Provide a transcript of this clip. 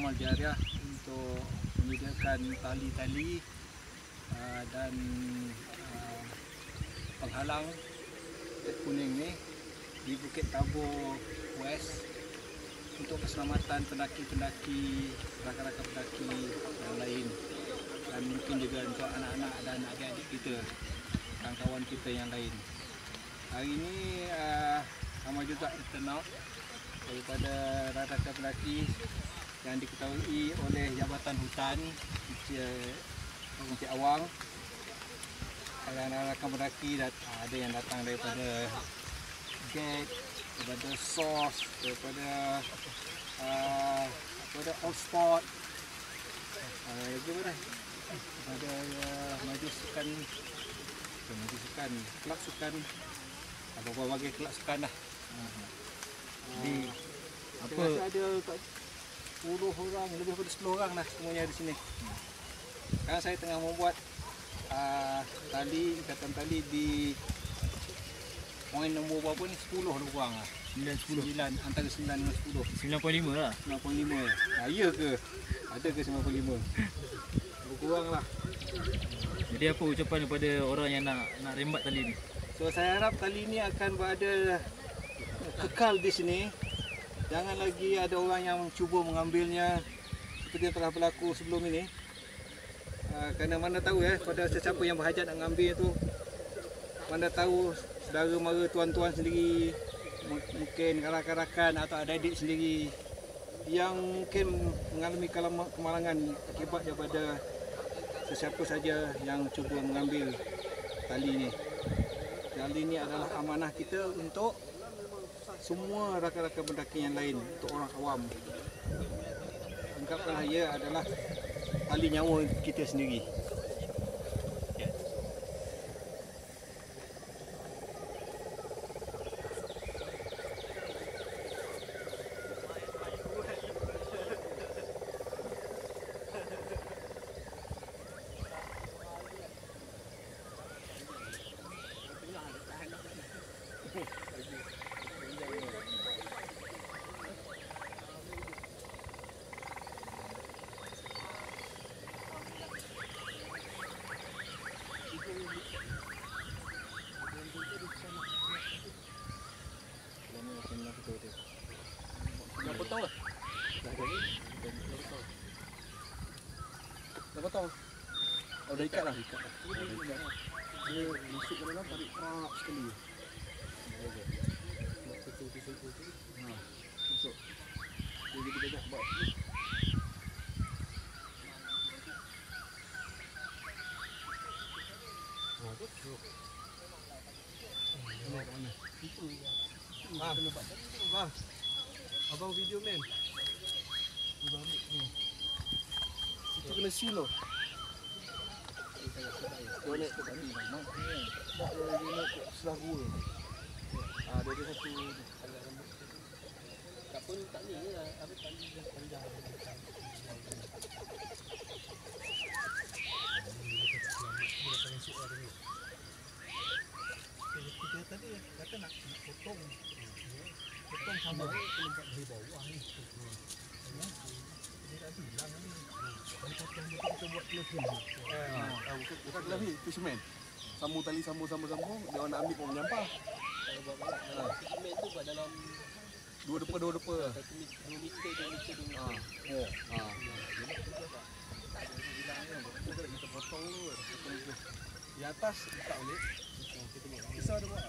amal jariah untuk menyediakan tali-tali dan penghalang tek kuning ni di Bukit Tabur West untuk keselamatan pendaki-pendaki, rakan-rakan pendaki yang lain, dan mungkin juga untuk anak-anak dan adik-adik kita, kawan-kawan kita yang lain. Hari ini sama juga turnout daripada rakan-rakan pendaki yang diketahui oleh Jabatan Hutan Bukit Awang. Rakan-rakan pendaki ada yang datang daripada Gate, daripada Source, daripada Old Spot, ada majlis sukan, kelab sukan, berbagai kelab sukan lah. Di Saya rasa ada 10 orang, lebih daripada 10 orang lah semuanya di sini. Sekarang saya tengah membuat ikatan tali di poin nombor berapa ni? 10 lebih kurang lah. 9, antara 9 dengan 10. 9.5 lah. 9.5. Ya ke? Ada ke 9.5? Lebih kurang lah. Jadi apa ucapan kepada orang yang nak rembat tali ni? So saya harap tali ni akan berada kekal di sini. Jangan lagi ada orang yang cuba mengambilnya seperti yang telah berlaku sebelum ini. Kerana mana tahu pada sesiapa yang berhajat nak mengambil tu, mana tahu saudara mara tuan-tuan sendiri, mungkin rakan-rakan atau adik-adik sendiri yang mungkin mengalami kemalangan akibat daripada sesiapa saja yang cuba mengambil tali ni. Tali ni adalah amanah kita untuk semua rakan-rakan pendaki yang lain, untuk orang awam. Anggaplah ia adalah tali nyawa kita sendiri. Dah potong lah. Dah potong. Oh, dah ikat lah. Dia masuk ke dalam, tarik kerak sekali. Masuk. Dia jadi banyak buat. Bang, abang video man. Itu kena seal loh. Boleh tu tadi. Tak boleh sebelah gua. Dia ada satu agak lembut. Tak pun tak ni je lah. Ada tali yang panjang. Kita tadi kata nak potong sama kena buat dari bawah ni. Dia tak bilang ni. Kalau potong betul kita buat close ni. Bukan close ni, fisherman. Sambung tali sambung, dia orang nak ambil pun menyampah. Kalau buat banyak. Fisherman tu buat dalam 2 depa. 2 meter. Kita potong dulu. Di atas tak boleh. Kita buat. Besar dia buat.